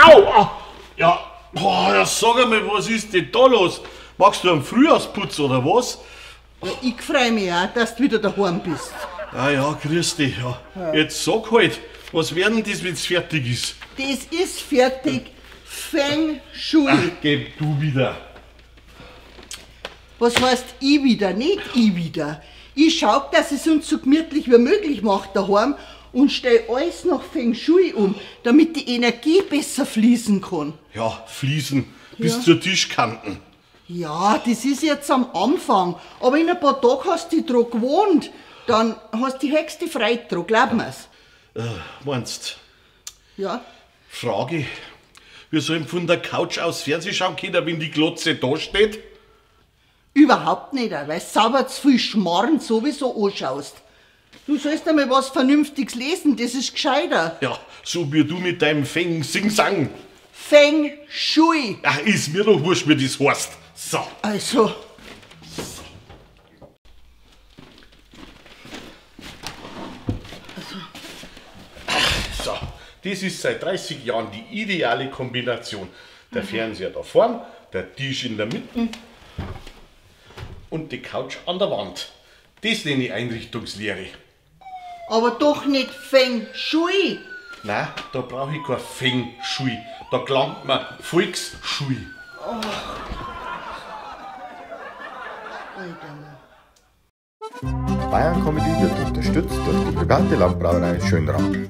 Au! Ja, boah, ja, sag einmal, was ist denn da los? Machst du einen Frühjahrsputz oder was? Ja, ich freu mich auch, dass du wieder daheim bist. Ah ja, grüß dich. Ja. Jetzt sag halt, was werden das, wenn's fertig ist? Das ist fertig. Feng Shui. Ach, gib du wieder. Was heißt ich wieder? Nicht ich wieder. Ich schau, dass es uns so gemütlich wie möglich macht daheim und stell alles nach Feng Shui um, damit die Energie besser fließen kann. Ja, Fliesen bis Ja. zur Tischkanten. Ja, das ist jetzt am Anfang. Aber in ein paar Tagen hast du dich dran gewohnt. Dann hast du die höchste Freude dran, glaub mir's. Meinst, Ja. Frage, wir sollen von der Couch aus Fernsehen schauen können, wenn die Glotze da steht? Überhaupt nicht, weil du sauber zu viel Schmarrn sowieso anschaust. Du sollst einmal was Vernünftiges lesen, das ist gescheiter. Ja, so wie du mit deinem Feng Sing Sang. Feng Shui. Ach, ist mir doch wurscht, wie das heißt. So. Also, So, das ist seit 30 Jahren die ideale Kombination. Der Fernseher da vorn, der Tisch in der Mitte und die Couch an der Wand. Das nenne ich Einrichtungslehre. aber doch nicht Feng Shui. Nein, da brauche ich kein Feng Shui. Da gelangt man Volksschui. Bayern Comedy wird unterstützt durch die private Landbrauerei Schönraum.